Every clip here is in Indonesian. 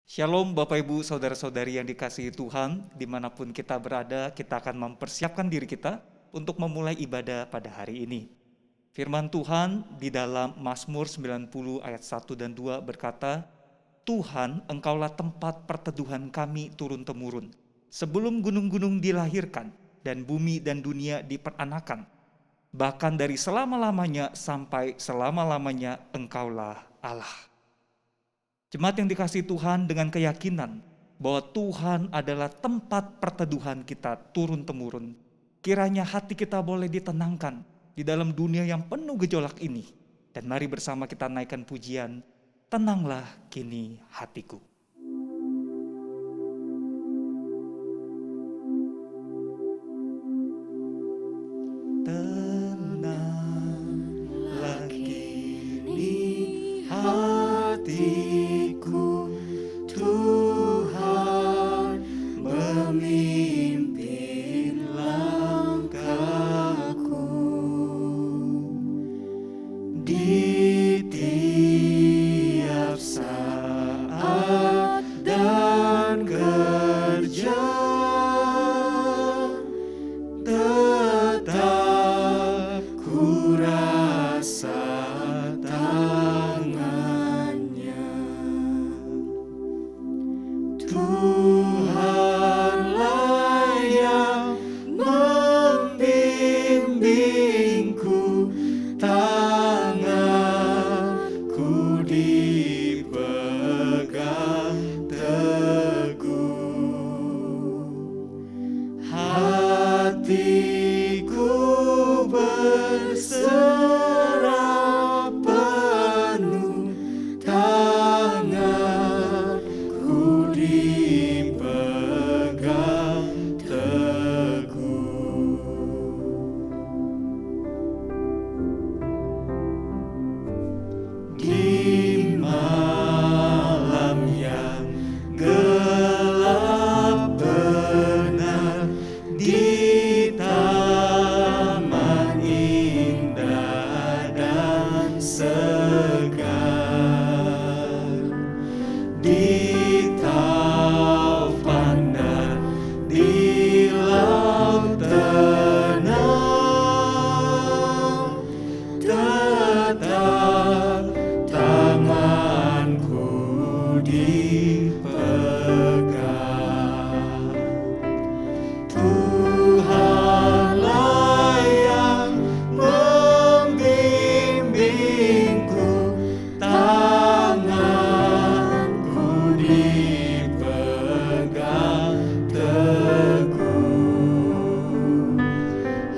Shalom Bapak Ibu Saudara-saudari yang dikasihi Tuhan, dimanapun kita berada, kita akan mempersiapkan diri kita untuk memulai ibadah pada hari ini. Firman Tuhan di dalam Mazmur 90 ayat 1 dan 2 berkata, Tuhan, Engkaulah tempat perteduhan kami turun-temurun. Sebelum gunung-gunung dilahirkan dan bumi dan dunia diperanakan, bahkan dari selama-lamanya sampai selama-lamanya Engkaulah Allah. Jemaat yang dikasihi Tuhan, dengan keyakinan bahwa Tuhan adalah tempat perteduhan kita turun-temurun, kiranya hati kita boleh ditenangkan di dalam dunia yang penuh gejolak ini. Dan mari bersama kita naikkan pujian, tenanglah kini hatiku. Tenanglah kini hatiku, Tuhan memimpin langkahku di tiap saat dan kerja, tetap ku rasa Tuhanlah yang membimbingku, tanganku dipegang teguh, hatiku berserah penuh, tanganku dipegang teguh. Di malam yang gelap benar, di taman indah dan segar, di taufan dan di laut tenang, tetap tanganku dipegang. Tuhanlah yang membimbingku, tanganku dipegang teguh,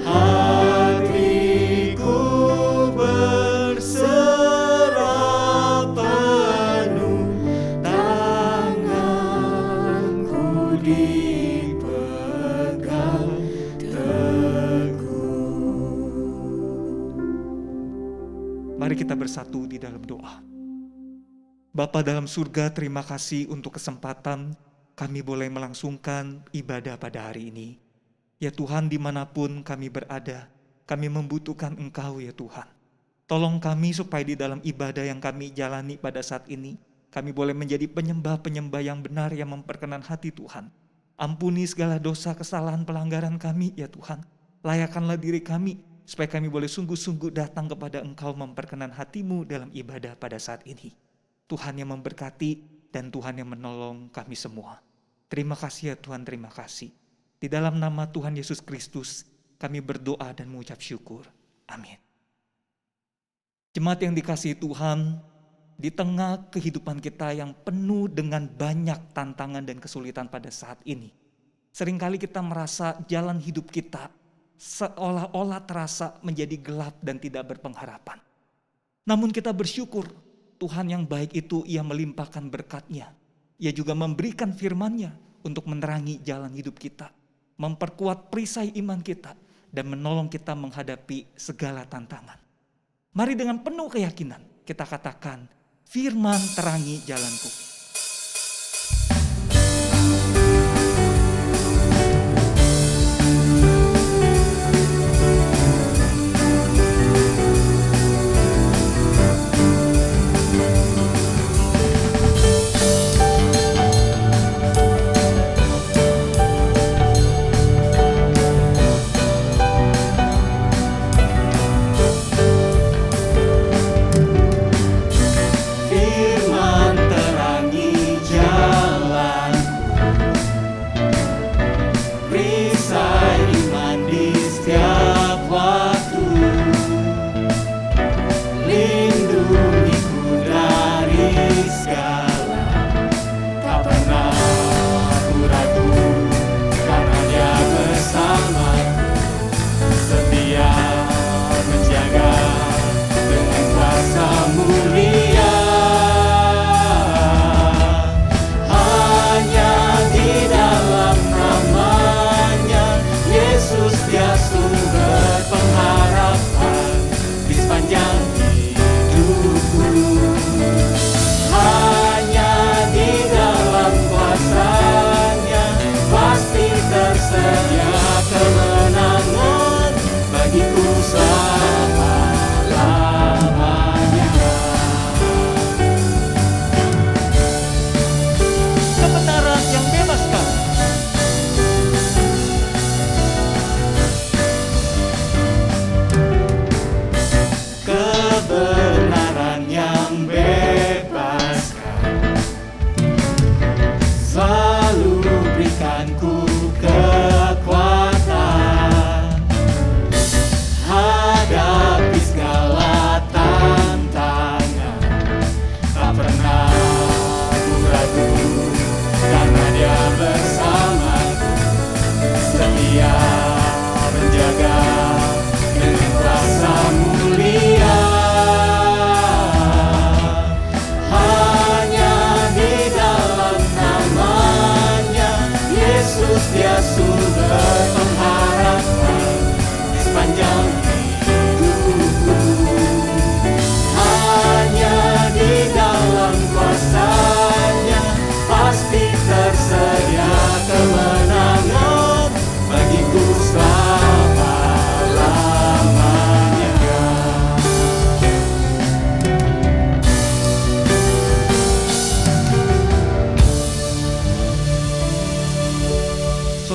hatiku berserah penuh, tanganku dipegang teguh. Mari kita bersatu di dalam doa. Bapa dalam surga, terima kasih untuk kesempatan kami boleh melangsungkan ibadah pada hari ini. Ya Tuhan, dimanapun kami berada, kami membutuhkan Engkau ya Tuhan. Tolong kami supaya di dalam ibadah yang kami jalani pada saat ini, kami boleh menjadi penyembah-penyembah yang benar yang memperkenan hati Tuhan. Ampuni segala dosa, kesalahan, pelanggaran kami ya Tuhan. Layakkanlah diri kami supaya kami boleh sungguh-sungguh datang kepada Engkau memperkenan hati-Mu dalam ibadah pada saat ini. Tuhan yang memberkati dan Tuhan yang menolong kami semua. Terima kasih ya Tuhan, terima kasih. Di dalam nama Tuhan Yesus Kristus kami berdoa dan mengucap syukur. Amin. Jemaat yang dikasihi Tuhan, di tengah kehidupan kita yang penuh dengan banyak tantangan dan kesulitan pada saat ini, seringkali kita merasa jalan hidup kita seolah-olah terasa menjadi gelap dan tidak berpengharapan. Namun kita bersyukur, Tuhan yang baik itu Ia melimpahkan berkat-Nya. Ia juga memberikan firman-Nya untuk menerangi jalan hidup kita, memperkuat perisai iman kita, dan menolong kita menghadapi segala tantangan. Mari dengan penuh keyakinan kita katakan, firman terangi jalanku.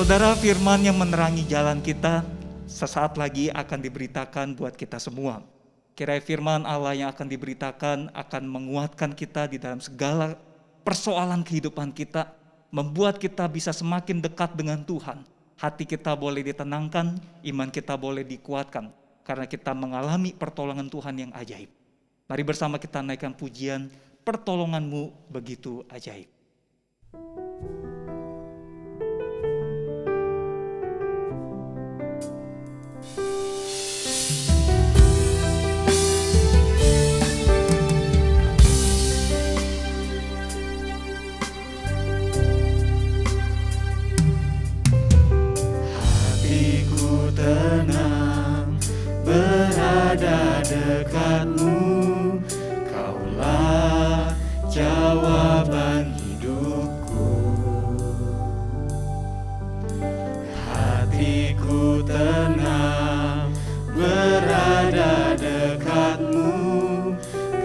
Saudara, firman yang menerangi jalan kita sesaat lagi akan diberitakan buat kita semua. Kiranya firman Allah yang akan diberitakan akan menguatkan kita di dalam segala persoalan kehidupan kita, membuat kita bisa semakin dekat dengan Tuhan. Hati kita boleh ditenangkan, iman kita boleh dikuatkan, karena kita mengalami pertolongan Tuhan yang ajaib. Mari bersama kita naikkan pujian, pertolongan-Mu begitu ajaib. Hatiku tenang berada dekat-Mu, Kaulah jawaban hidupku. Hatiku tenang berada dekat-Mu,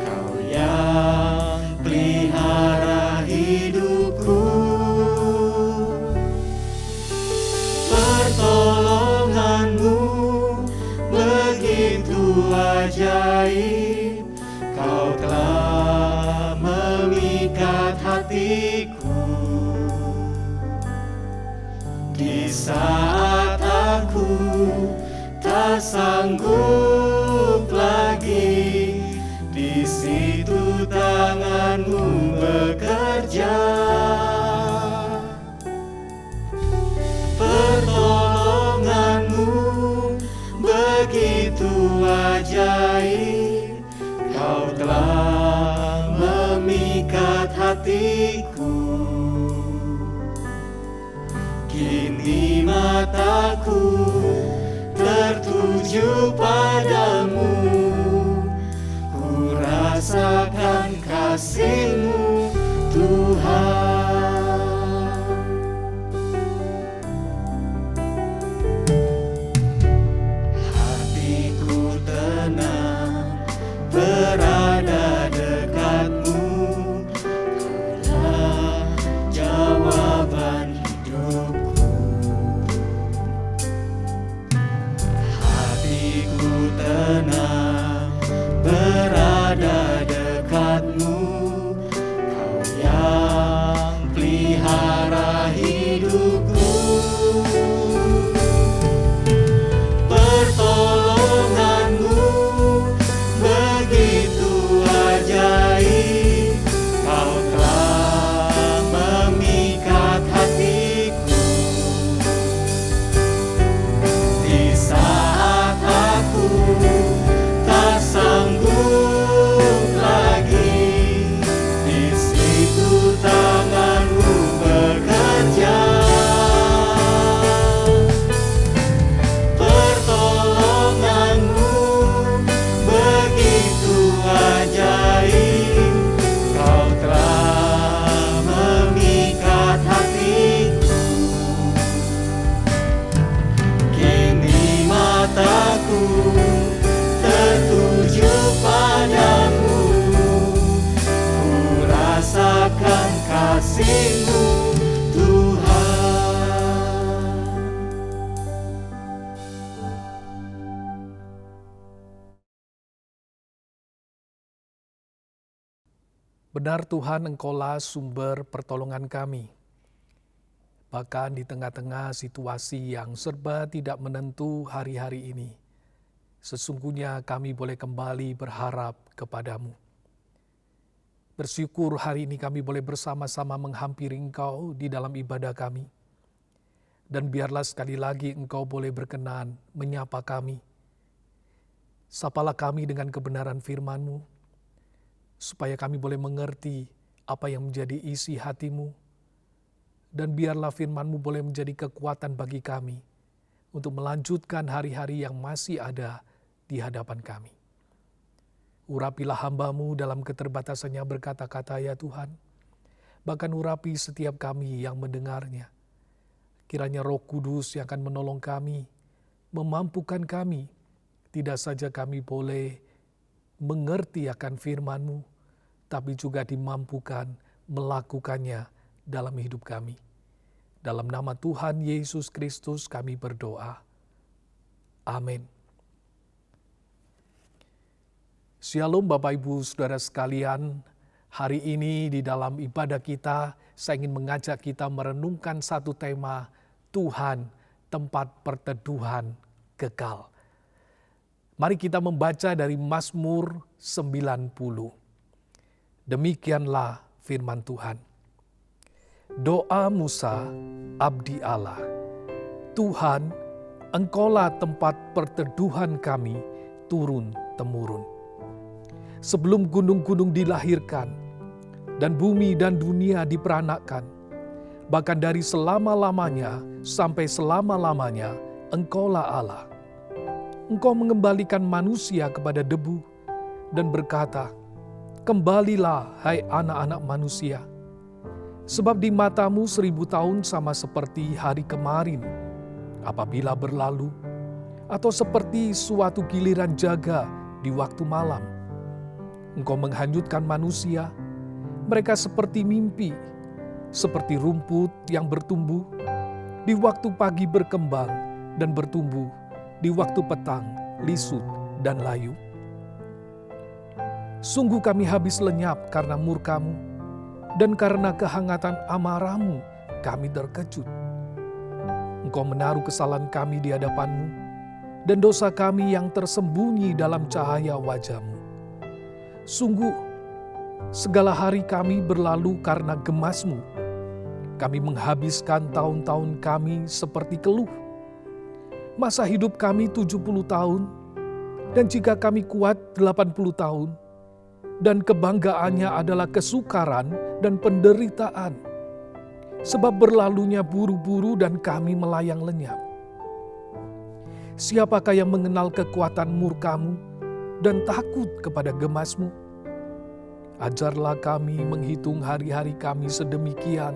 Kau yang pelihara hidupku. Pertolongan-Mu begitu ajaib, Kau telah memikat hatiku. Di saat aku tak sanggup lagi, di situ tangan-Mu bekerja. Pertolongan-Mu begitu ajaib, Kau telah memikat hatiku. Kini mataku tertuju padamu, ku rasakan kasih-Mu, Tuhan. Hatiku tenang berada dekat-Mu, Kaulah jawaban hidupku. Hatiku tenang berada dekat-Mu, Kau yang pelihara hidupku. Pertolongan-Mu begitu ajaib, Kau telah memikat hatiku. Di saat aku tak sanggup lagi, di situ tangan-Mu bekerja. Pertolongan-Mu begitu ajaib, Kau telah memikat hatiku. Kini mataku tertuju padamu, ku rasakan kasih-Mu, Tuhan. Benar Tuhan, Engkaulah sumber pertolongan kami. Bahkan di tengah-tengah situasi yang serba tidak menentu hari-hari ini, sesungguhnya kami boleh kembali berharap kepadamu. Bersyukur hari ini kami boleh bersama-sama menghampiri Engkau di dalam ibadah kami. Dan biarlah sekali lagi Engkau boleh berkenan menyapa kami. Sapalah kami dengan kebenaran firman-Mu, supaya kami boleh mengerti apa yang menjadi isi hati-Mu, dan biarlah firman-Mu boleh menjadi kekuatan bagi kami untuk melanjutkan hari-hari yang masih ada di hadapan kami. Urapilah hamba-Mu dalam keterbatasannya berkata-kata ya Tuhan, bahkan urapi setiap kami yang mendengarnya. Kiranya Roh Kudus yang akan menolong kami, memampukan kami, tidak saja kami boleh mengerti akan firman-Mu, tapi juga dimampukan melakukannya dalam hidup kami. Dalam nama Tuhan Yesus Kristus kami berdoa. Amin. Shalom Bapak Ibu Saudara sekalian. Hari ini di dalam ibadah kita, saya ingin mengajak kita merenungkan satu tema, Tuhan tempat perteduhan kekal. Mari kita membaca dari Mazmur 90. Demikianlah firman Tuhan. Doa Musa, abdi Allah. Tuhan, Engkaulah tempat perteduhan kami turun-temurun. Sebelum gunung-gunung dilahirkan, dan bumi dan dunia diperanakkan, bahkan dari selama-lamanya sampai selama-lamanya, Engkaulah Allah. Engkau mengembalikan manusia kepada debu, dan berkata, kembalilah hai anak-anak manusia. Sebab di matamu 1000 tahun sama seperti hari kemarin, apabila berlalu, atau seperti suatu giliran jaga di waktu malam. Engkau menghanyutkan manusia, mereka seperti mimpi, seperti rumput yang bertumbuh, di waktu pagi berkembang dan bertumbuh, di waktu petang lisut dan layu. Sungguh kami habis lenyap karena murka-Mu, dan karena kehangatan amarah-Mu kami terkejut. Engkau menaruh kesalahan kami di hadapan-Mu, dan dosa kami yang tersembunyi dalam cahaya wajah-Mu. Sungguh, segala hari kami berlalu karena gemas-Mu. Kami menghabiskan tahun-tahun kami seperti keluh. Masa hidup kami 70 tahun, dan jika kami kuat 80 tahun, dan kebanggaannya adalah kesukaran dan penderitaan. Sebab berlalunya buru-buru dan kami melayang lenyap. Siapakah yang mengenal kekuatan murka-Mu dan takut kepada gemas-Mu? Ajarlah kami menghitung hari-hari kami sedemikian,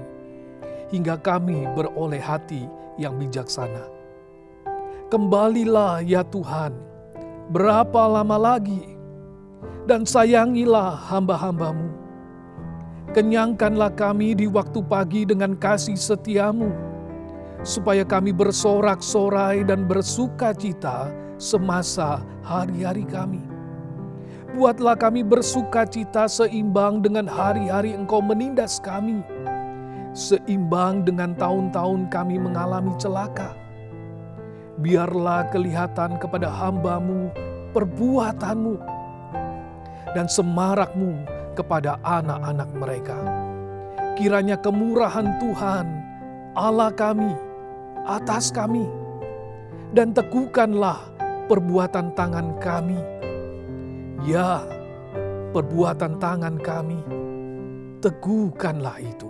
hingga kami beroleh hati yang bijaksana. Kembalilah ya Tuhan, berapa lama lagi? Dan sayangilah hamba-hamba-Mu. Kenyangkanlah kami di waktu pagi dengan kasih setia-Mu, supaya kami bersorak-sorai dan bersuka cita semasa hari-hari kami. Buatlah kami bersuka cita seimbang dengan hari-hari Engkau menindas kami, seimbang dengan tahun-tahun kami mengalami celaka. Biarlah kelihatan kepada hamba-Mu perbuatan-Mu, dan semarak-Mu kepada anak-anak mereka. Kiranya kemurahan Tuhan, Allah kami, atas kami, dan teguhkanlah perbuatan tangan kami. Ya, perbuatan tangan kami, teguhkanlah itu.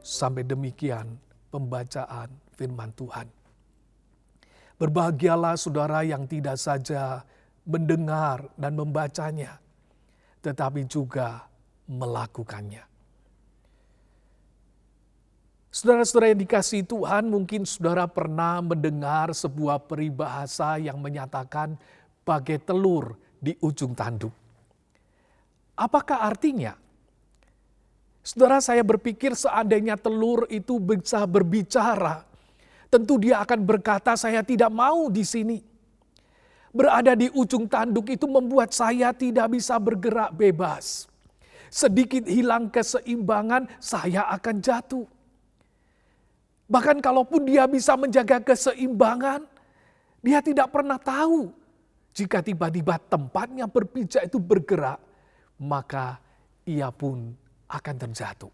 Sampai demikian pembacaan firman Tuhan. Berbahagialah saudara yang tidak saja mendengar dan membacanya, tetapi juga melakukannya. Saudara-saudara yang dikasihi Tuhan, mungkin saudara pernah mendengar sebuah peribahasa yang menyatakan bagai telur di ujung tanduk. Apakah artinya? Saudara, saya berpikir seandainya telur itu bisa berbicara, tentu dia akan berkata, saya tidak mau di sini. Berada di ujung tanduk itu membuat saya tidak bisa bergerak bebas. Sedikit hilang keseimbangan, saya akan jatuh. Bahkan kalaupun dia bisa menjaga keseimbangan, dia tidak pernah tahu. Jika tiba-tiba tempatnya berpijak itu bergerak, maka ia pun akan terjatuh.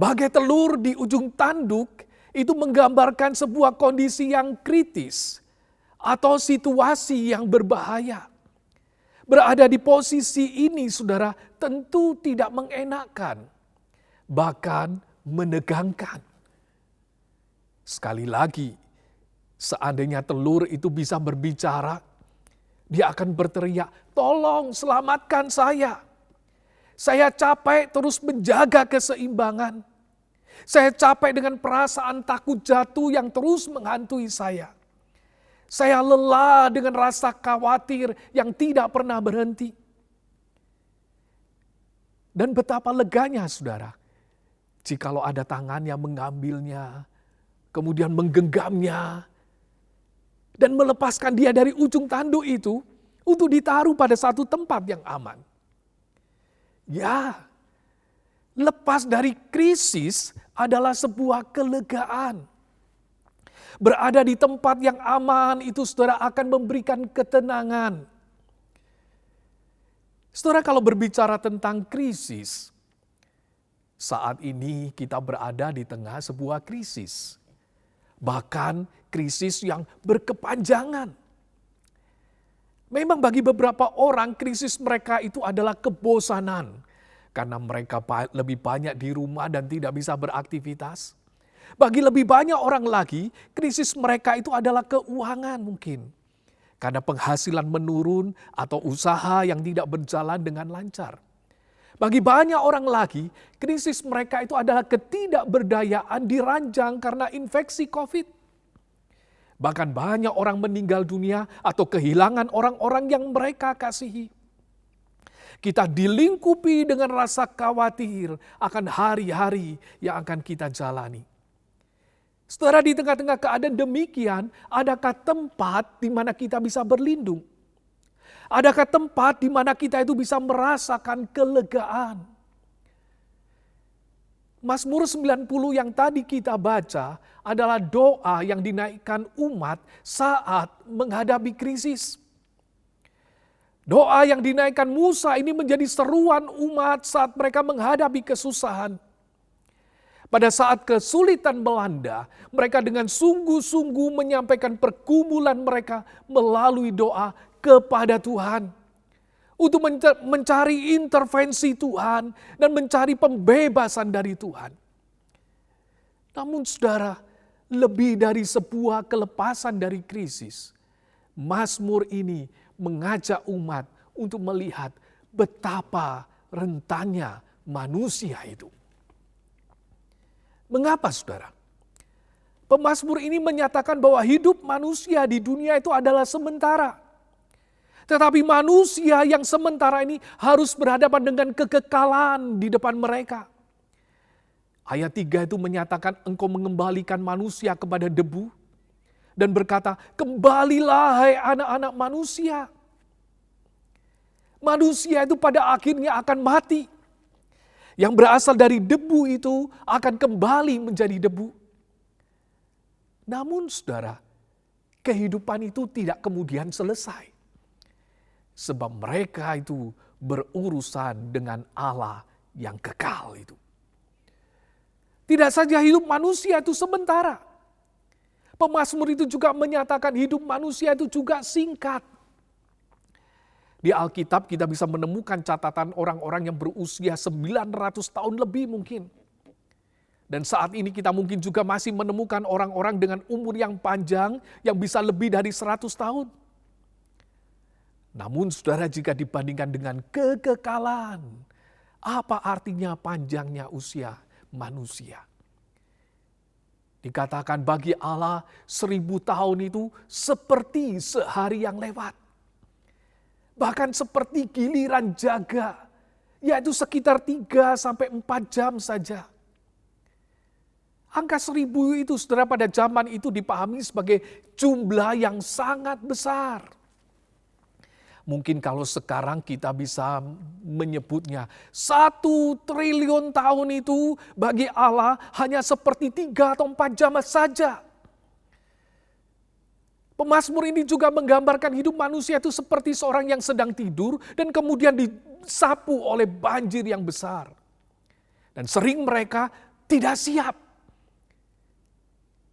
Bagai telur di ujung tanduk, itu menggambarkan sebuah kondisi yang kritis, atau situasi yang berbahaya. Berada di posisi ini, saudara, tentu tidak mengenakan, bahkan menegangkan. Sekali lagi, seandainya telur itu bisa berbicara, dia akan berteriak, tolong selamatkan saya. Saya capek terus menjaga keseimbangan. Saya capek dengan perasaan takut jatuh yang terus menghantui saya. Saya lelah dengan rasa khawatir yang tidak pernah berhenti. Dan betapa leganya, saudara, Jikalau ada tangan yang mengambilnya, kemudian menggenggamnya, dan melepaskan dia dari ujung tanduk itu untuk ditaruh pada satu tempat yang aman. Ya, lepas dari krisis adalah sebuah kelegaan. Berada di tempat yang aman itu saudara akan memberikan ketenangan. Saudara, kalau berbicara tentang krisis, saat ini kita berada di tengah sebuah krisis. Bahkan krisis yang berkepanjangan. Memang bagi beberapa orang krisis mereka itu adalah kebosanan. Karena mereka lebih banyak di rumah dan tidak bisa beraktivitas. Bagi lebih banyak orang lagi, krisis mereka itu adalah keuangan mungkin. Karena penghasilan menurun atau usaha yang tidak berjalan dengan lancar. Bagi banyak orang lagi, krisis mereka itu adalah ketidakberdayaan diranjang karena infeksi COVID. Bahkan banyak orang meninggal dunia atau kehilangan orang-orang yang mereka kasihi. Kita dilingkupi dengan rasa khawatir akan hari-hari yang akan kita jalani. Saudara, di tengah-tengah keadaan demikian, adakah tempat di mana kita bisa berlindung? Adakah tempat di mana kita itu bisa merasakan kelegaan? Mazmur 90 yang tadi kita baca adalah doa yang dinaikkan umat saat menghadapi krisis. Doa yang dinaikkan Musa ini menjadi seruan umat saat mereka menghadapi kesusahan. Pada saat kesulitan melanda, mereka dengan sungguh-sungguh menyampaikan pergumulan mereka melalui doa kepada Tuhan. Untuk mencari intervensi Tuhan dan mencari pembebasan dari Tuhan. Namun saudara, lebih dari sebuah kelepasan dari krisis, Mazmur ini mengajak umat untuk melihat betapa rentannya manusia itu. Mengapa saudara? Pemazmur ini menyatakan bahwa hidup manusia di dunia itu adalah sementara. Tetapi manusia yang sementara ini harus berhadapan dengan kekekalan di depan mereka. Ayat 3 itu menyatakan engkau mengembalikan manusia kepada debu. Dan berkata, kembalilah hai anak-anak manusia. Manusia itu pada akhirnya akan mati. Yang berasal dari debu itu akan kembali menjadi debu. Namun saudara, kehidupan itu tidak kemudian selesai. Sebab mereka itu berurusan dengan Allah yang kekal itu. Tidak saja hidup manusia itu sementara. Pemazmur itu juga menyatakan hidup manusia itu juga singkat. Di Alkitab kita bisa menemukan catatan orang-orang yang berusia 900 tahun lebih mungkin. Dan saat ini kita mungkin juga masih menemukan orang-orang dengan umur yang panjang yang bisa lebih dari 100 tahun. Namun saudara, jika dibandingkan dengan kekekalan, apa artinya panjangnya usia manusia? Dikatakan bagi Allah 1000 tahun itu seperti sehari yang lewat. Bahkan seperti giliran jaga, yaitu sekitar 3 sampai 4 jam saja. Angka 1000 itu saudara pada zaman itu dipahami sebagai jumlah yang sangat besar. Mungkin kalau sekarang kita bisa menyebutnya 1 triliun tahun itu bagi Allah hanya seperti 3 atau 4 jam saja. Pemazmur ini juga menggambarkan hidup manusia itu seperti seorang yang sedang tidur dan kemudian disapu oleh banjir yang besar. Dan sering mereka tidak siap.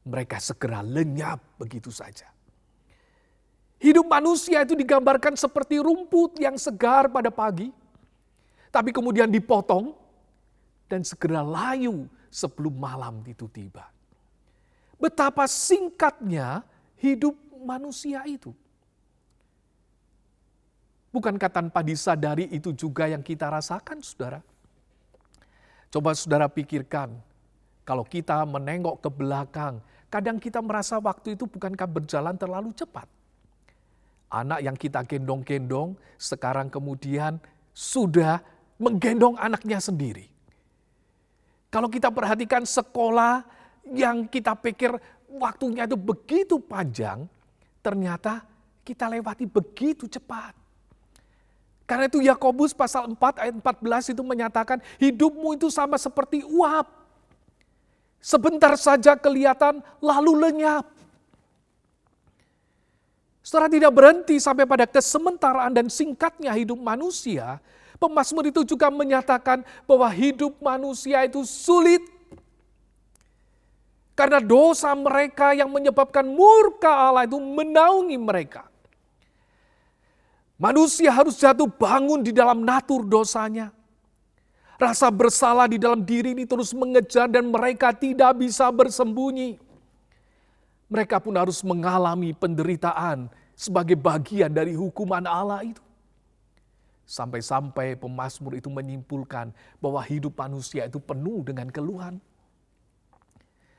Mereka segera lenyap begitu saja. Hidup manusia itu digambarkan seperti rumput yang segar pada pagi, tapi kemudian dipotong dan segera layu sebelum malam itu tiba. Betapa singkatnya hidup manusia itu. Bukankah tanpa disadari itu juga yang kita rasakan, saudara? Coba saudara pikirkan, kalau kita menengok ke belakang, kadang kita merasa waktu itu bukankah berjalan terlalu cepat. Anak yang kita gendong-gendong, sekarang kemudian sudah menggendong anaknya sendiri. Kalau kita perhatikan sekolah yang kita pikir waktunya itu begitu panjang, ternyata kita lewati begitu cepat. Karena itu Yakobus pasal 4 ayat 14 itu menyatakan hidupmu itu sama seperti uap. Sebentar saja kelihatan lalu lenyap. Saudara, tidak berhenti sampai pada kesementaraan dan singkatnya hidup manusia. Pemazmur itu juga menyatakan bahwa hidup manusia itu sulit. Karena dosa mereka yang menyebabkan murka Allah itu menaungi mereka. Manusia harus jatuh bangun di dalam natur dosanya. Rasa bersalah di dalam diri ini terus mengejar dan mereka tidak bisa bersembunyi. Mereka pun harus mengalami penderitaan sebagai bagian dari hukuman Allah itu. Sampai-sampai pemazmur itu menyimpulkan bahwa hidup manusia itu penuh dengan keluhan.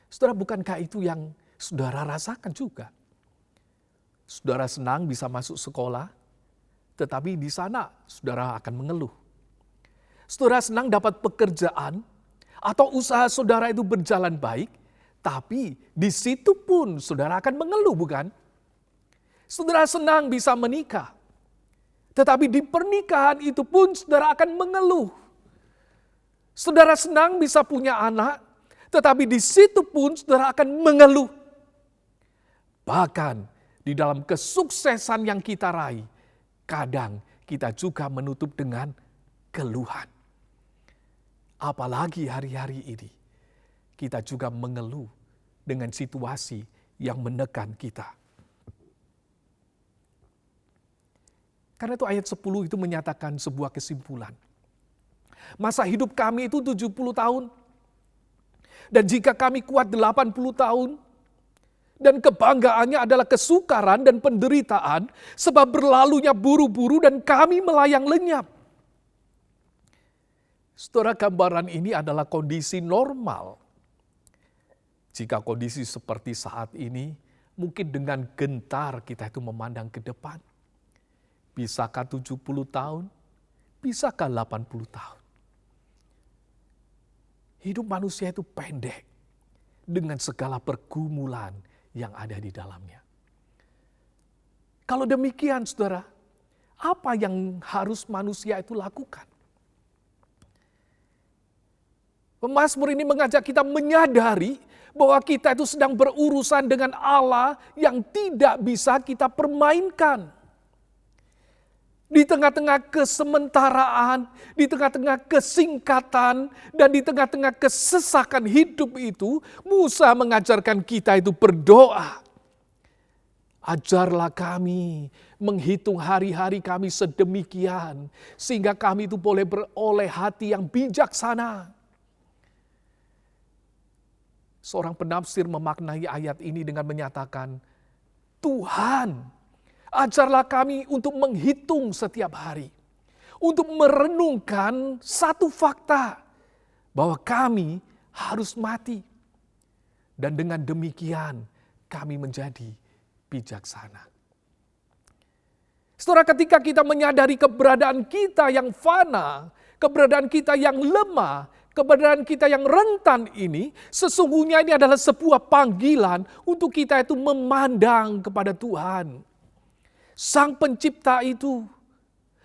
Saudara, bukankah itu yang saudara rasakan juga? Saudara senang bisa masuk sekolah, tetapi di sana saudara akan mengeluh. Saudara senang dapat pekerjaan atau usaha saudara itu berjalan baik, tapi di situ pun saudara akan mengeluh, bukan? Saudara senang bisa menikah, tetapi di pernikahan itu pun saudara akan mengeluh. Saudara senang bisa punya anak, tetapi di situ pun saudara akan mengeluh. Bahkan di dalam kesuksesan yang kita raih, kadang kita juga menutup dengan keluhan. Apalagi hari-hari ini, kita juga mengeluh dengan situasi yang menekan kita. Karena itu ayat 10 itu menyatakan sebuah kesimpulan. Masa hidup kami itu 70 tahun. Dan jika kami kuat 80 tahun, dan kebanggaannya adalah kesukaran dan penderitaan, sebab berlalunya buru-buru dan kami melayang lenyap. Saudara, gambaran ini adalah kondisi normal. Jika kondisi seperti saat ini, mungkin dengan gentar kita itu memandang ke depan. Bisakah 70 tahun? Bisakah 80 tahun? Hidup manusia itu pendek dengan segala pergumulan yang ada di dalamnya. Kalau demikian, saudara, apa yang harus manusia itu lakukan? Pemazmur ini mengajak kita menyadari bahwa kita itu sedang berurusan dengan Allah yang tidak bisa kita permainkan. Di tengah-tengah kesementaraan, di tengah-tengah kesingkatan, dan di tengah-tengah kesesakan hidup itu, Musa mengajarkan kita itu berdoa. Ajarlah kami menghitung hari-hari kami sedemikian, sehingga kami itu boleh beroleh hati yang bijaksana. Seorang penafsir memaknai ayat ini dengan menyatakan, Tuhan, ajarlah kami untuk menghitung setiap hari. Untuk merenungkan satu fakta. Bahwa kami harus mati. Dan dengan demikian kami menjadi bijaksana. Saudara, ketika kita menyadari keberadaan kita yang fana, keberadaan kita yang lemah, keberadaan kita yang rentan ini, sesungguhnya ini adalah sebuah panggilan untuk kita itu memandang kepada Tuhan. Sang pencipta itu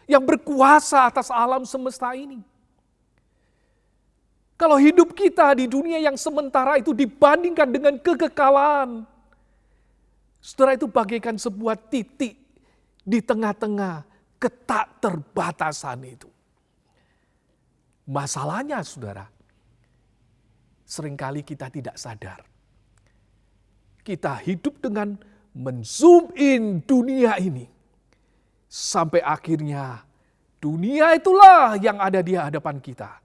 yang berkuasa atas alam semesta ini. Kalau hidup kita di dunia yang sementara itu dibandingkan dengan kekekalan, saudara, itu bagaikan sebuah titik di tengah-tengah ketakterbatasan itu. Masalahnya, saudara, seringkali kita tidak sadar. Kita hidup dengan men-zoom in dunia ini. Sampai akhirnya dunia itulah yang ada di hadapan kita.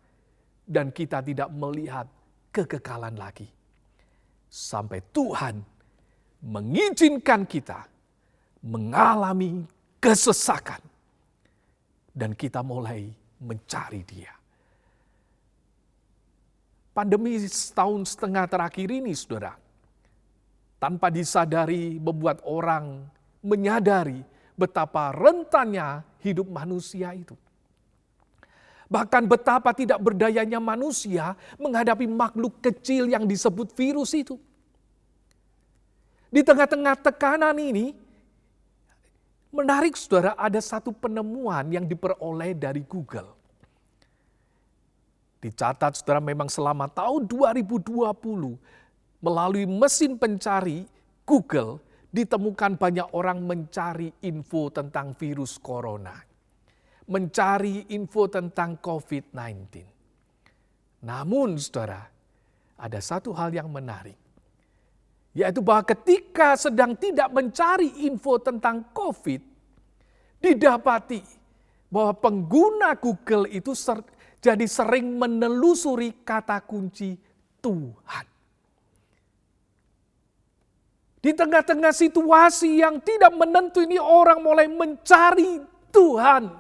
Dan kita tidak melihat kekekalan lagi. Sampai Tuhan mengizinkan kita mengalami kesesakan. Dan kita mulai mencari Dia. Pandemi setahun setengah terakhir ini, saudara, tanpa disadari membuat orang menyadari betapa rentannya hidup manusia itu. Bahkan betapa tidak berdayanya manusia menghadapi makhluk kecil yang disebut virus itu. Di tengah-tengah tekanan ini, menarik saudara, ada satu penemuan yang diperoleh dari Google. Dicatat saudara, memang selama tahun 2020 melalui mesin pencari Google ditemukan banyak orang mencari info tentang virus corona. Mencari info tentang COVID-19. Namun saudara, ada satu hal yang menarik. Yaitu bahwa ketika sedang tidak mencari info tentang COVID, didapati bahwa pengguna Google itu jadi sering menelusuri kata kunci Tuhan. Di tengah-tengah situasi yang tidak menentu ini, orang mulai mencari Tuhan.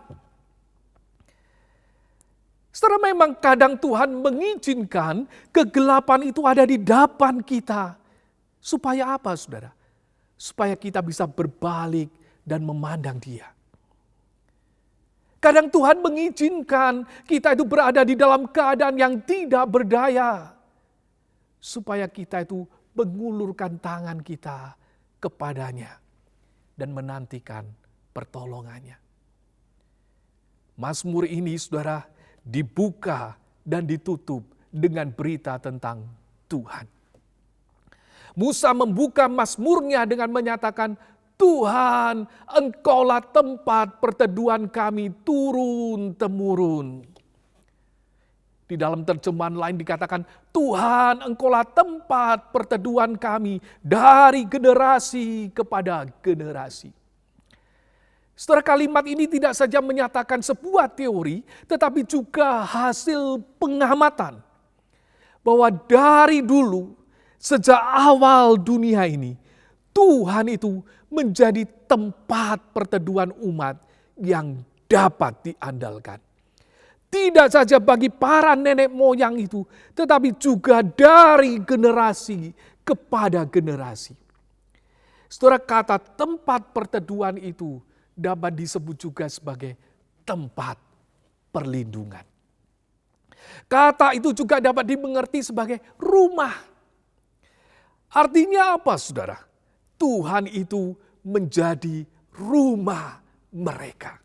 Setelah memang kadang Tuhan mengizinkan kegelapan itu ada di depan kita. Supaya apa saudara? Supaya kita bisa berbalik dan memandang Dia. Kadang Tuhan mengizinkan kita itu berada di dalam keadaan yang tidak berdaya. Supaya kita itu mengulurkan tangan kita kepadanya dan menantikan pertolongannya. Mazmur ini saudara dibuka dan ditutup dengan berita tentang Tuhan. Musa membuka mazmurnya dengan menyatakan, Tuhan, Engkaulah tempat perteduhan kami turun-temurun. Di dalam terjemahan lain dikatakan, Tuhan, Engkaulah tempat perteduhan kami dari generasi kepada generasi. Setelah kalimat ini tidak saja menyatakan sebuah teori, tetapi juga hasil pengamatan. Bahwa dari dulu, sejak awal dunia ini, Tuhan itu menjadi tempat perteduhan umat yang dapat diandalkan. Tidak saja bagi para nenek moyang itu, tetapi juga dari generasi kepada generasi. Saudara, kata tempat perteduhan itu dapat disebut juga sebagai tempat perlindungan. Kata itu juga dapat dimengerti sebagai rumah. Artinya apa saudara? Tuhan itu menjadi rumah mereka.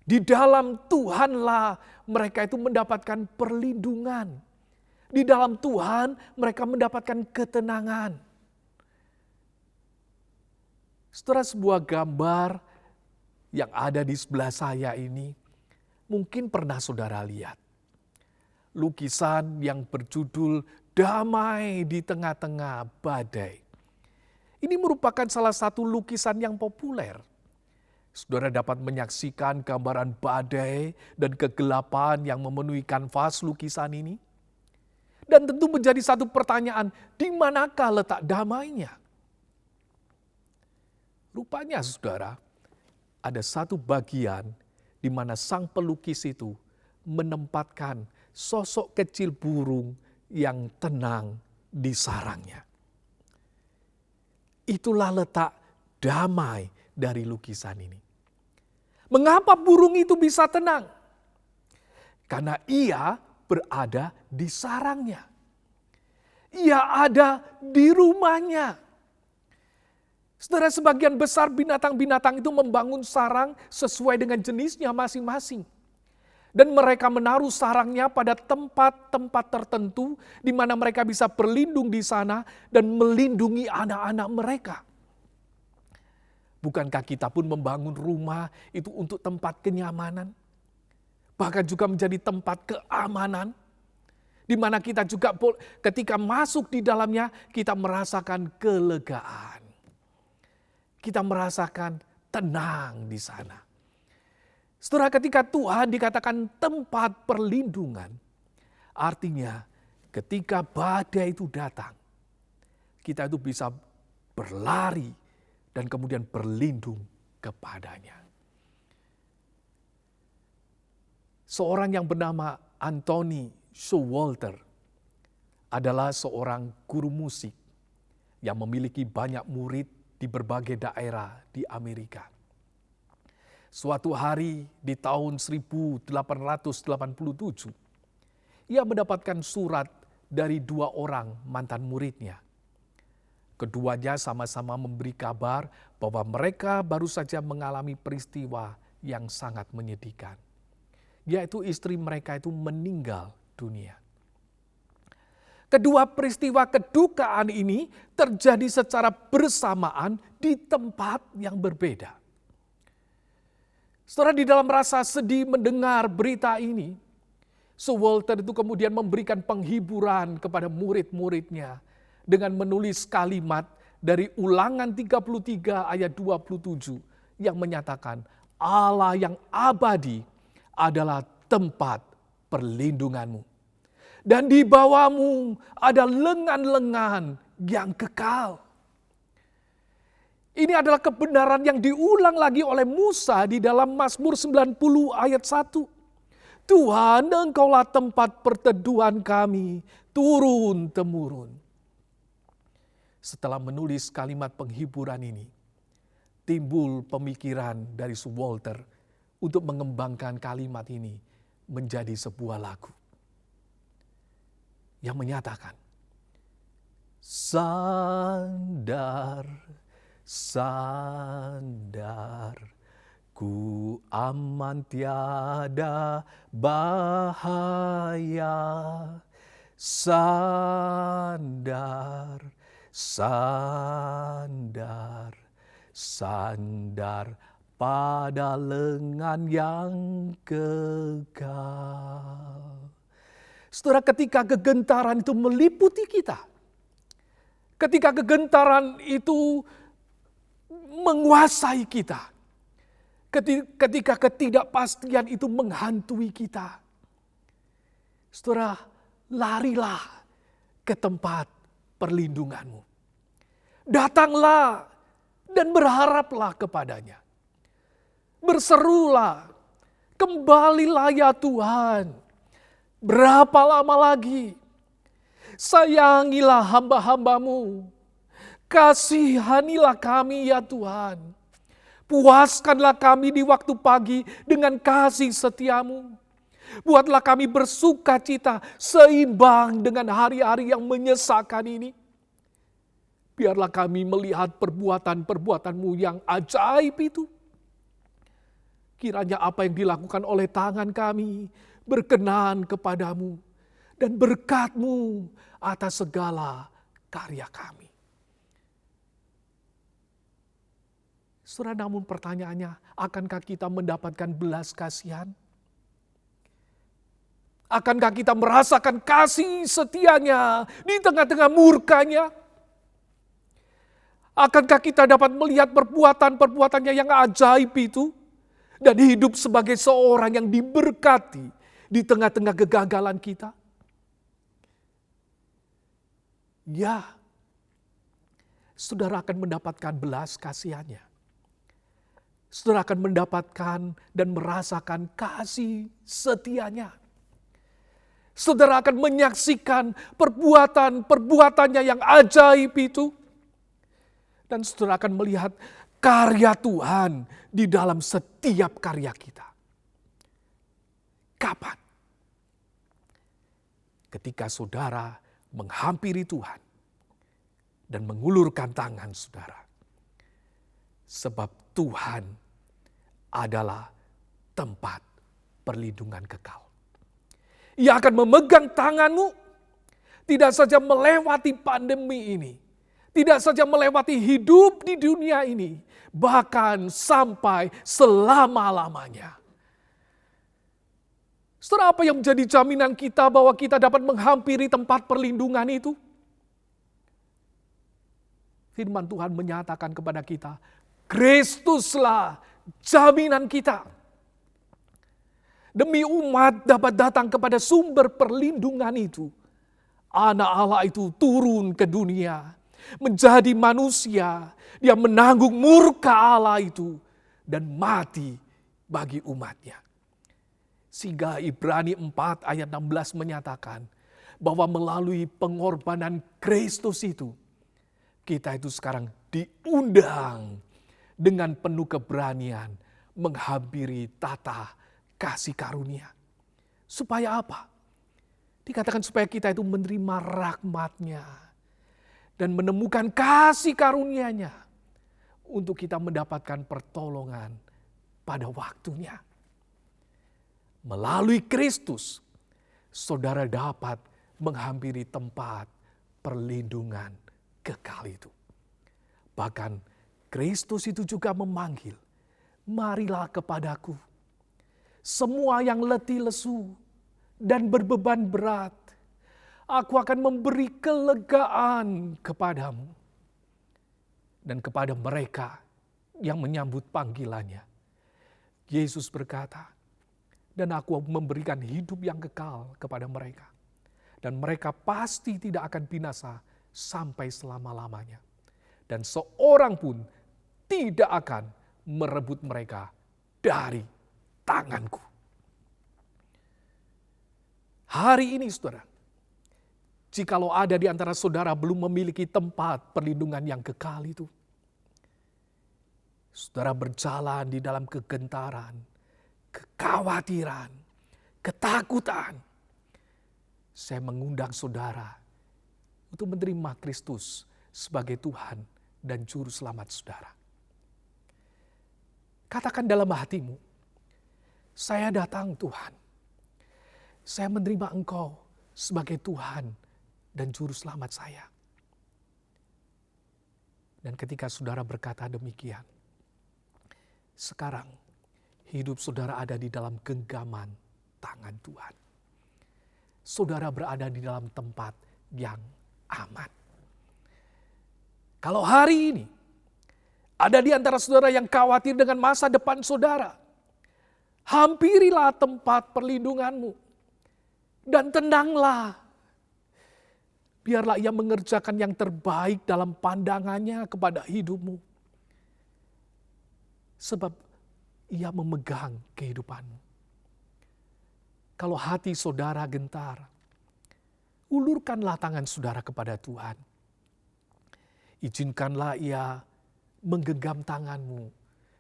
Di dalam Tuhanlah mereka itu mendapatkan perlindungan. Di dalam Tuhan mereka mendapatkan ketenangan. Saudara, sebuah gambar yang ada di sebelah saya ini mungkin pernah saudara lihat. Lukisan yang berjudul Damai di Tengah-Tengah Badai. Ini merupakan salah satu lukisan yang populer. Saudara dapat menyaksikan gambaran badai dan kegelapan yang memenuhi kanvas lukisan ini. Dan tentu menjadi satu pertanyaan, di manakah letak damainya? Rupanya saudara, ada satu bagian di mana sang pelukis itu menempatkan sosok kecil burung yang tenang di sarangnya. Itulah letak damai dari lukisan ini. Mengapa burung itu bisa tenang? Karena ia berada di sarangnya. Ia ada di rumahnya. Saudara, sebagian besar binatang-binatang itu membangun sarang sesuai dengan jenisnya masing-masing. Dan mereka menaruh sarangnya pada tempat-tempat tertentu di mana mereka bisa berlindung di sana dan melindungi anak-anak mereka. Bukankah kita pun membangun rumah itu untuk tempat kenyamanan? Bahkan juga menjadi tempat keamanan. Di mana kita juga ketika masuk di dalamnya kita merasakan kelegaan. Kita merasakan tenang di sana. Setelah ketika Tuhan dikatakan tempat perlindungan, artinya ketika badai itu datang, kita itu bisa berlari dan kemudian berlindung kepadanya. Seorang yang bernama Anthony Showalter adalah seorang guru musik yang memiliki banyak murid di berbagai daerah di Amerika. Suatu hari di tahun 1887, ia mendapatkan surat dari 2 orang mantan muridnya. Keduanya sama-sama memberi kabar bahwa mereka baru saja mengalami peristiwa yang sangat menyedihkan, yaitu istri mereka itu meninggal dunia. Kedua peristiwa kedukaan ini terjadi secara bersamaan di tempat yang berbeda. Saudara, di dalam rasa sedih mendengar berita ini, Sir Walter itu kemudian memberikan penghiburan kepada murid-muridnya dengan menulis kalimat dari Ulangan 33 ayat 27 yang menyatakan Allah yang abadi adalah tempat perlindunganmu. Dan di bawahmu ada lengan-lengan yang kekal. Ini adalah kebenaran yang diulang lagi oleh Musa di dalam Mazmur 90 ayat 1. Tuhan, Engkaulah tempat perteduhan kami turun-temurun. Setelah menulis kalimat penghiburan ini, timbul pemikiran dari Sir Walter untuk mengembangkan kalimat ini menjadi sebuah lagu yang menyatakan, sandar, sandar, ku aman tiada bahaya. Sandar, sandar, sandar pada lengan yang kekal. Saudara, ketika kegentaran itu meliputi kita, ketika kegentaran itu menguasai kita, ketika ketidakpastian itu menghantui kita, saudara, larilah ke tempat perlindunganmu. Datanglah dan berharaplah kepadanya. Berserulah, kembalilah ya Tuhan. Berapa lama lagi? Sayangilah hamba-hambamu. Kasihanilah kami ya Tuhan. Puaskanlah kami di waktu pagi dengan kasih setiamu. Buatlah kami bersuka cita seimbang dengan hari-hari yang menyesakan ini. Biarlah kami melihat perbuatan-perbuatanmu yang ajaib itu. Kiranya apa yang dilakukan oleh tangan kami berkenan kepadamu dan berkat-Mu atas segala karya kami. Saudara, namun pertanyaannya, akankah kita mendapatkan belas kasihan? Akankah kita merasakan kasih setianya di tengah-tengah murkanya? Akankah kita dapat melihat perbuatan-perbuatannya yang ajaib itu dan hidup sebagai seorang yang diberkati di tengah-tengah kegagalan kita? Ya, saudara akan mendapatkan belas kasihannya. Saudara akan mendapatkan dan merasakan kasih setianya. Saudara akan menyaksikan perbuatan-perbuatannya yang ajaib itu. Dan saudara akan melihat karya Tuhan di dalam setiap karya kita. Kapan? Ketika saudara menghampiri Tuhan dan mengulurkan tangan saudara. Sebab Tuhan adalah tempat perlindungan kekal. Ia akan memegang tanganmu, tidak saja melewati pandemi ini, tidak saja melewati hidup di dunia ini, bahkan sampai selama-lamanya. Saudara, apa yang menjadi jaminan kita bahwa kita dapat menghampiri tempat perlindungan itu? Firman Tuhan menyatakan kepada kita, Kristuslah jaminan kita. Demi umat dapat datang kepada sumber perlindungan itu. Anak Allah itu turun ke dunia, menjadi manusia. Dia menanggung murka Allah itu dan mati bagi umatnya. Sehingga Ibrani 4 ayat 16 menyatakan bahwa melalui pengorbanan Kristus itu, kita itu sekarang diundang dengan penuh keberanian menghampiri tata kasih karunia. Supaya apa? Dikatakan supaya kita itu menerima rahmat-Nya dan menemukan kasih karunia-Nya untuk kita mendapatkan pertolongan pada waktunya. Melalui Kristus, saudara dapat menghampiri tempat perlindungan kekal itu. Bahkan Kristus itu juga memanggil, marilah kepadaku, semua yang letih lesu dan berbeban berat, aku akan memberi kelegaan kepadamu. Dan kepada mereka yang menyambut panggilannya, Yesus berkata, dan aku memberikan hidup yang kekal kepada mereka. Dan mereka pasti tidak akan binasa sampai selama-lamanya. Dan seorang pun tidak akan merebut mereka dari tanganku. Hari ini saudara, jikalau ada di antara saudara belum memiliki tempat perlindungan yang kekal itu, saudara berjalan di dalam kegentaran, kekhawatiran, ketakutan, saya mengundang saudara untuk menerima Kristus sebagai Tuhan dan Juru Selamat saudara. Katakan dalam hatimu, saya datang Tuhan. Saya menerima Engkau sebagai Tuhan dan Juru Selamat saya. Dan ketika saudara berkata demikian, sekarang hidup saudara ada di dalam genggaman tangan Tuhan. Saudara berada di dalam tempat yang aman. Kalau hari ini ada di antara saudara yang khawatir dengan masa depan saudara, hampirilah tempat perlindunganmu dan tenanglah. Biarlah ia mengerjakan yang terbaik dalam pandangannya kepada hidupmu. Sebab ia memegang kehidupanmu. Kalau hati saudara gentar, ulurkanlah tangan saudara kepada Tuhan. Izinkanlah ia menggenggam tanganmu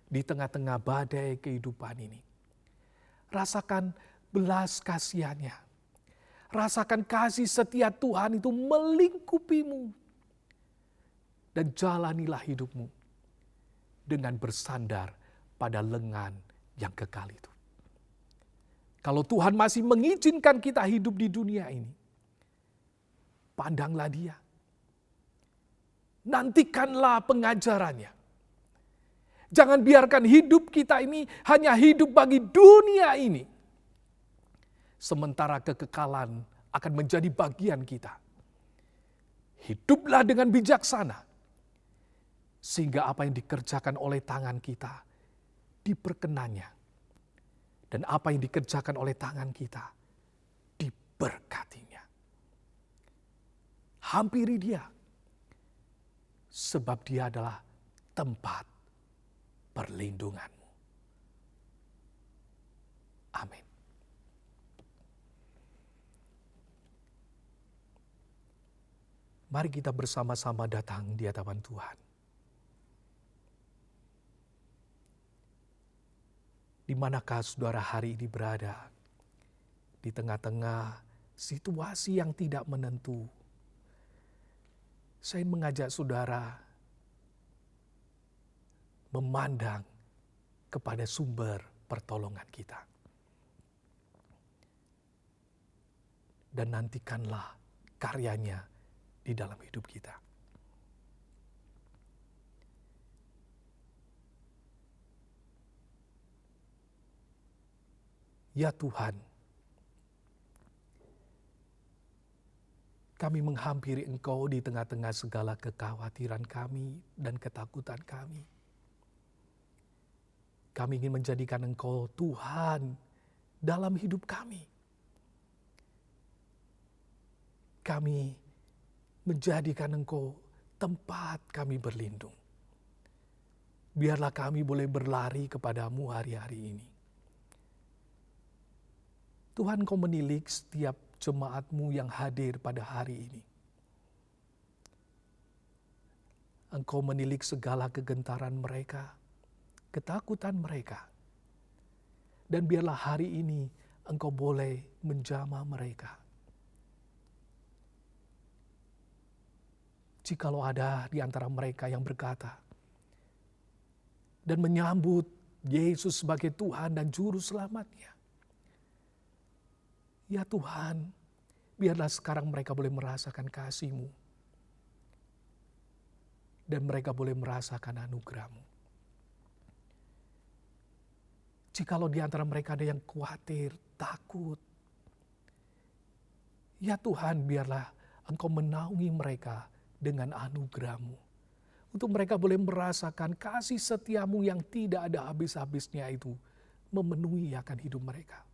di tengah-tengah badai kehidupan ini. Rasakan belas kasihannya. Rasakan kasih setia Tuhan itu melingkupimu. Dan jalanilah hidupmu dengan bersandar pada lengan yang kekal itu. Kalau Tuhan masih mengizinkan kita hidup di dunia ini, pandanglah Dia. Nantikanlah pengajarannya. Jangan biarkan hidup kita ini hanya hidup bagi dunia ini. Sementara kekekalan akan menjadi bagian kita. Hiduplah dengan bijaksana. Sehingga apa yang dikerjakan oleh tangan kita diperkenannya. Dan apa yang dikerjakan oleh tangan kita diberkatinya. Hampiri Dia. Sebab Dia adalah tempat perlindunganmu. Amin. Mari kita bersama-sama datang di hadapan Tuhan. Di manakah saudara hari ini berada? Di tengah-tengah situasi yang tidak menentu. Saya mengajak saudara memandang kepada sumber pertolongan kita. Dan nantikanlah karyanya di dalam hidup kita. Ya Tuhan, kami menghampiri Engkau di tengah-tengah segala kekhawatiran kami dan ketakutan kami. Kami ingin menjadikan Engkau Tuhan dalam hidup kami. Kami menjadikan Engkau tempat kami berlindung. Biarlah kami boleh berlari kepadamu hari-hari ini. Tuhan, Kau menilik setiap jemaat-Mu yang hadir pada hari ini. Engkau menilik segala kegentaran mereka, ketakutan mereka, Dan biarlah hari ini Engkau boleh menjamah mereka. Jikalau ada di antara mereka yang berkata dan menyambut Yesus sebagai Tuhan dan Juru Selamatnya, ya Tuhan, biarlah sekarang mereka boleh merasakan kasih-Mu. Dan mereka boleh merasakan anugerah-Mu. Jikalau di antara mereka ada yang khawatir, takut, ya Tuhan, biarlah Engkau menaungi mereka dengan anugerah-Mu. Untuk mereka boleh merasakan kasih setia-Mu yang tidak ada habis-habisnya itu memenuhi akan hidup mereka.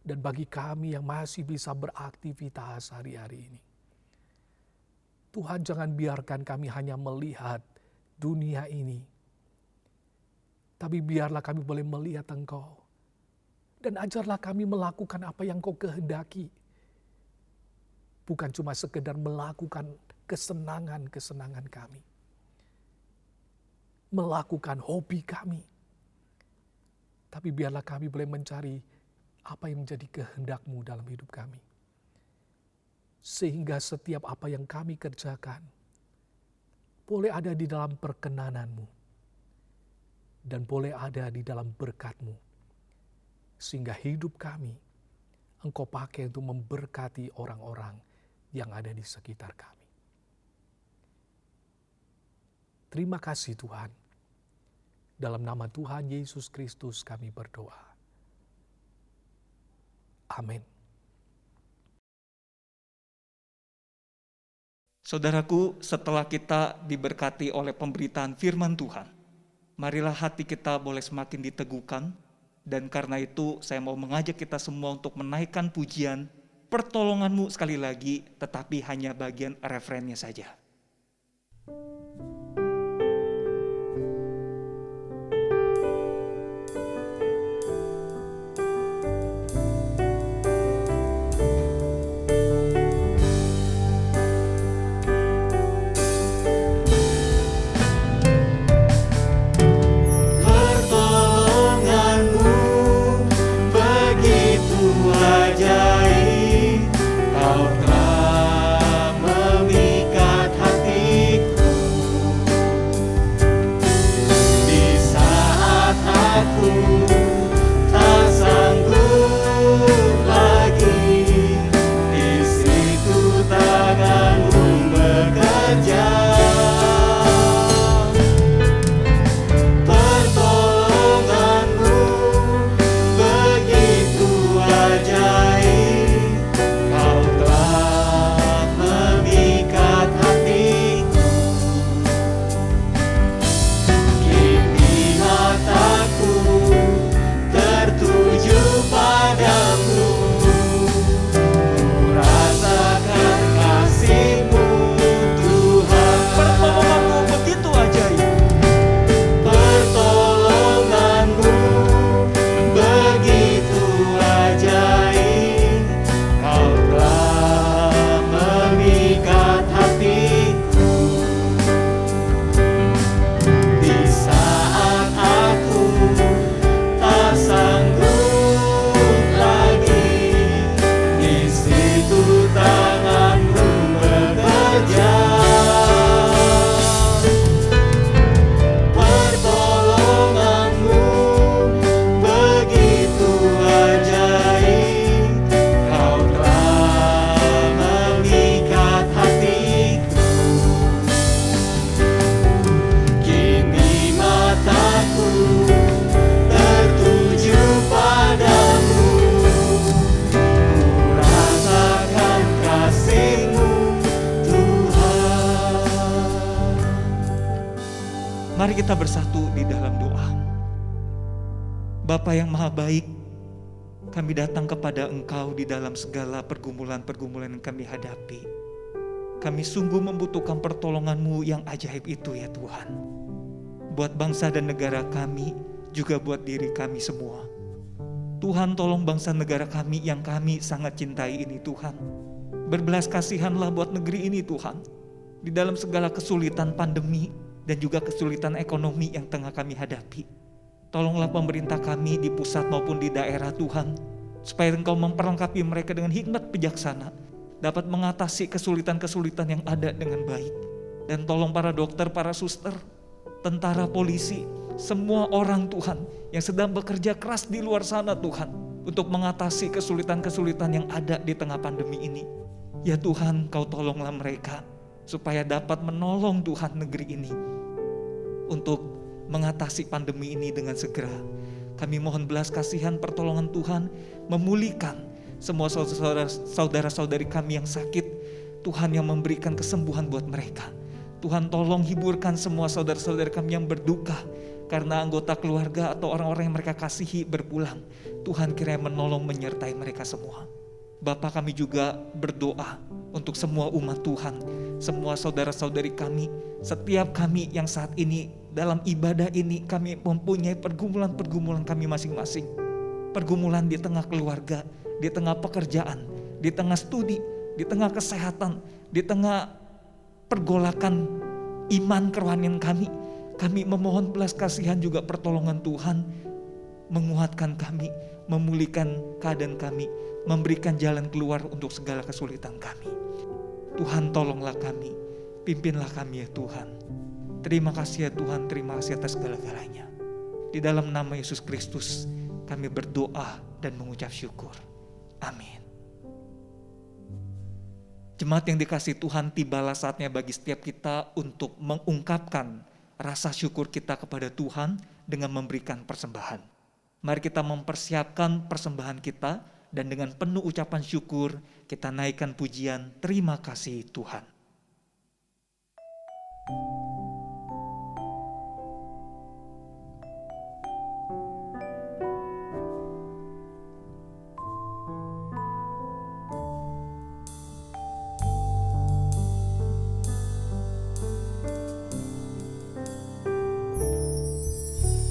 Dan bagi kami yang masih bisa beraktivitas hari-hari ini, Tuhan, jangan biarkan kami hanya melihat dunia ini, tapi biarlah kami boleh melihat Engkau. Dan ajarlah kami melakukan apa yang Kau kehendaki. Bukan cuma sekedar melakukan kesenangan-kesenangan kami. Melakukan hobi kami. Tapi biarlah kami boleh mencari apa yang menjadi kehendak-Mu dalam hidup kami. Sehingga setiap apa yang kami kerjakan boleh ada di dalam perkenanan-Mu. Dan boleh ada di dalam berkat-Mu. Sehingga hidup kami Engkau pakai untuk memberkati orang-orang yang ada di sekitar kami. Terima kasih Tuhan. Dalam nama Tuhan Yesus Kristus kami berdoa. Amin. Saudaraku, setelah kita diberkati oleh pemberitaan firman Tuhan, marilah hati kita boleh semakin diteguhkan, dan karena itu saya mau mengajak kita semua untuk menaikkan pujian pertolongan-Mu sekali lagi, tetapi hanya bagian refrennya saja. Mari kita bersatu di dalam doa. Bapa yang Maha Baik, kami datang kepada Engkau di dalam segala pergumulan-pergumulan yang kami hadapi. Kami sungguh membutuhkan pertolongan-Mu yang ajaib itu ya Tuhan. Buat bangsa dan negara kami, juga buat diri kami semua. Tuhan, tolong bangsa negara kami yang kami sangat cintai ini Tuhan. Berbelas kasihanlah buat negeri ini Tuhan. Di dalam segala kesulitan pandemi dan juga kesulitan ekonomi yang tengah kami hadapi. Tolonglah pemerintah kami di pusat maupun di daerah Tuhan, supaya Engkau memperlengkapi mereka dengan hikmat bijaksana, dapat mengatasi kesulitan-kesulitan yang ada dengan baik. Dan tolong para dokter, para suster, tentara, polisi, semua orang Tuhan yang sedang bekerja keras di luar sana Tuhan, untuk mengatasi kesulitan-kesulitan yang ada di tengah pandemi ini. Ya Tuhan, Kau tolonglah mereka, supaya dapat menolong Tuhan negeri ini, untuk mengatasi pandemi ini dengan segera. Kami mohon belas kasihan pertolongan Tuhan, memulihkan semua saudara-saudari kami yang sakit. Tuhan yang memberikan kesembuhan buat mereka. Tuhan tolong hiburkan semua saudara-saudari kami yang berduka karena anggota keluarga atau orang-orang yang mereka kasihi berpulang. Tuhan kiranya menolong menyertai mereka semua. Bapa, kami juga berdoa untuk semua umat Tuhan, semua saudara-saudari kami, setiap kami yang saat ini dalam ibadah ini kami mempunyai pergumulan-pergumulan kami masing-masing. Pergumulan di tengah keluarga, di tengah pekerjaan, di tengah studi, di tengah kesehatan, di tengah pergolakan iman kerohanian kami. Kami memohon belas kasihan juga pertolongan Tuhan, menguatkan kami, memulihkan keadaan kami, memberikan jalan keluar untuk segala kesulitan kami. Tuhan, tolonglah kami, pimpinlah kami ya Tuhan. Terima kasih ya Tuhan, terima kasih atas segala-galanya. Di dalam nama Yesus Kristus kami berdoa dan mengucap syukur. Amin. Jemaat yang dikasihi Tuhan, tibalah saatnya bagi setiap kita untuk mengungkapkan rasa syukur kita kepada Tuhan dengan memberikan persembahan. Mari kita mempersiapkan persembahan kita, dan dengan penuh ucapan syukur kita naikkan pujian terima kasih Tuhan.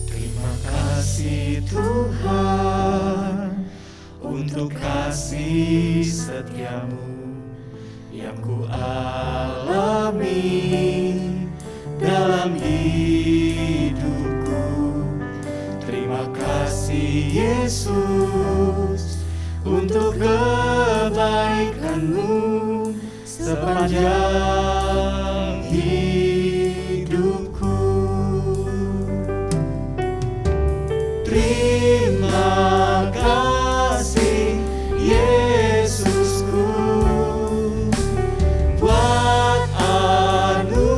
Terima kasih Tuhan untuk kasih setiamu yang ku alami dalam hidupku. Terima kasih Yesus untuk kebaikan-Mu sepanjang hidupku. Terima kasih Yesusku buat anugerah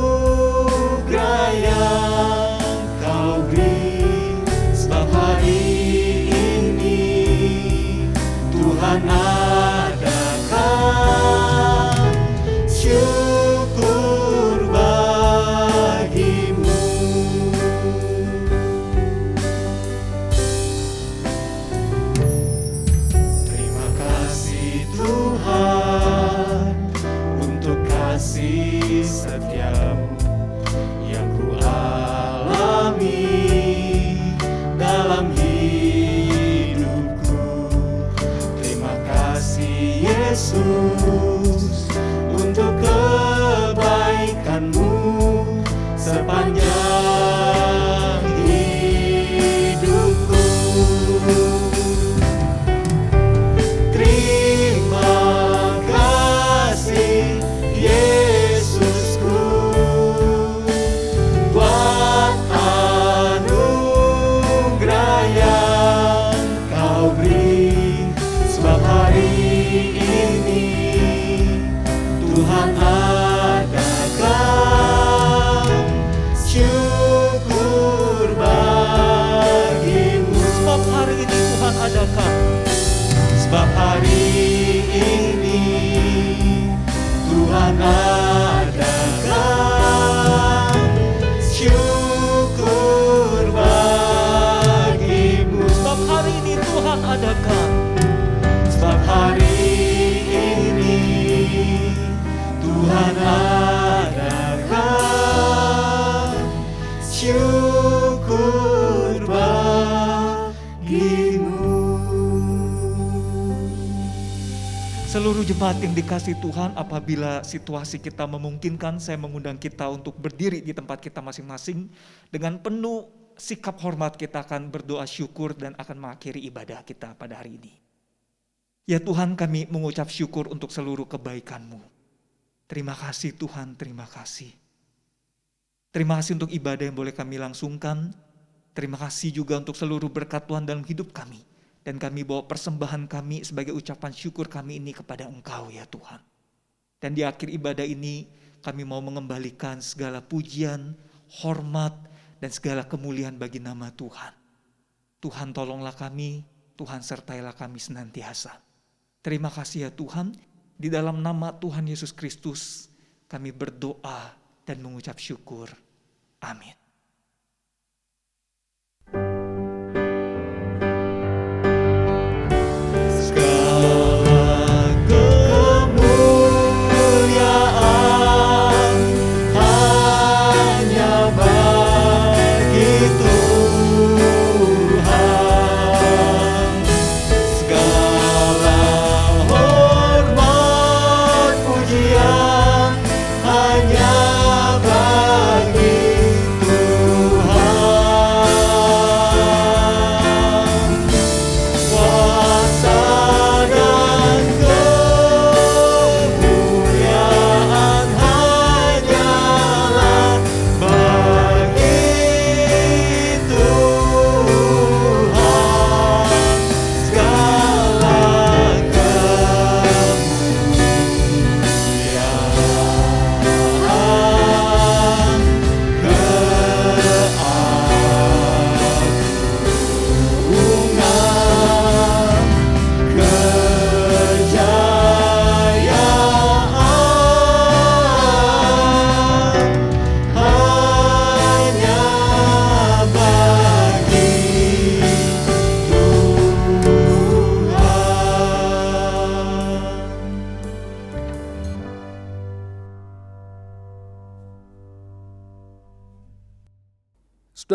yang Kau beri, sebab hari ini Tuhan adakan syukur bagimu. Terima kasih Tuhan untuk kasih setiamu yang ku alami dalam hidupku. Terima kasih Yesus untuk kebaikan-Mu sepanjang hidupku. Terima kasih Yesusku buat anugerah yang Kau beri, sebab hari ini Tuhan adakan syukur bagimu. Sebab hari ini Tuhan adakan, Sebab hari ini Tuhan adakan syukur bagimu. sebab hari ini Tuhan adakan, Sebab hari ini Tuhan adakan syukur bagimu. Seluruh jemaat yang dikasihi Tuhan, apabila situasi kita memungkinkan, saya mengundang kita untuk berdiri di tempat kita masing-masing dengan penuh sikap hormat kita akan berdoa syukur dan akan mengakhiri ibadah kita pada hari ini. Ya Tuhan, kami mengucap syukur untuk seluruh kebaikan-Mu. Terima kasih Tuhan, terima kasih. Terima kasih untuk ibadah yang boleh kami langsungkan. Terima kasih juga untuk seluruh berkat Tuhan dalam hidup kami. Dan kami bawa persembahan kami sebagai ucapan syukur kami ini kepada Engkau ya Tuhan. Dan di akhir ibadah ini kami mau mengembalikan segala pujian, hormat, dan segala kemuliaan bagi nama Tuhan. Tuhan tolonglah kami, Tuhan sertailah kami senantiasa. Terima kasih ya Tuhan, di dalam nama Tuhan Yesus Kristus kami berdoa dan mengucap syukur. Amin.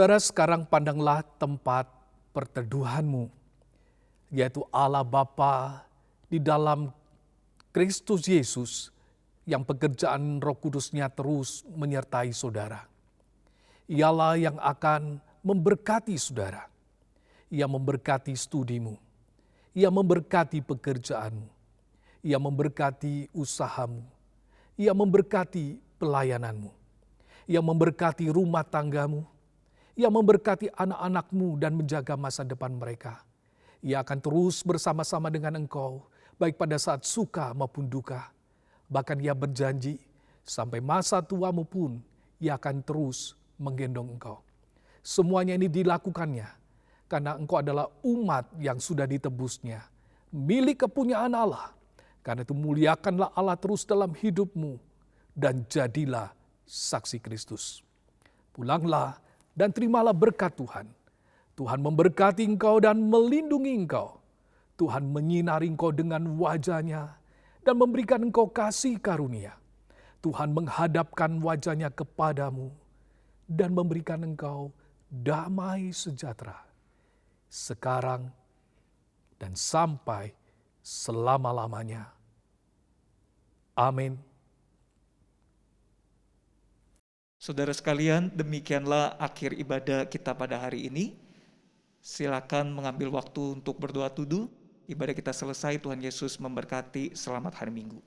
Saudara, sekarang pandanglah tempat perteduhanmu, yaitu Allah Bapa di dalam Kristus Yesus yang pekerjaan Roh Kudus-Nya terus menyertai saudara. Ialah yang akan memberkati saudara. Ia memberkati studimu. Ia memberkati pekerjaanmu. Ia memberkati usahamu. Ia memberkati pelayananmu. Ia memberkati rumah tanggamu. Ia memberkati anak-anakmu dan menjaga masa depan mereka. Ia akan terus bersama-sama dengan engkau, baik pada saat suka maupun duka. Bahkan ia berjanji, sampai masa tuamu pun, ia akan terus menggendong engkau. Semuanya ini dilakukannya, karena engkau adalah umat yang sudah ditebusnya, milik kepunyaan Allah. Karena itu muliakanlah Allah terus dalam hidupmu, dan jadilah saksi Kristus. Pulanglah, dan terimalah berkat Tuhan. Tuhan memberkati engkau dan melindungi engkau. Tuhan menyinari engkau dengan wajah-Nya dan memberikan engkau kasih karunia. Tuhan menghadapkan wajah-Nya kepadamu dan memberikan engkau damai sejahtera. Sekarang dan sampai selama-lamanya. Amin. Saudara sekalian, demikianlah akhir ibadah kita pada hari ini. Silakan mengambil waktu untuk berdoa tuduh. Ibadah kita selesai, Tuhan Yesus memberkati. Selamat hari Minggu.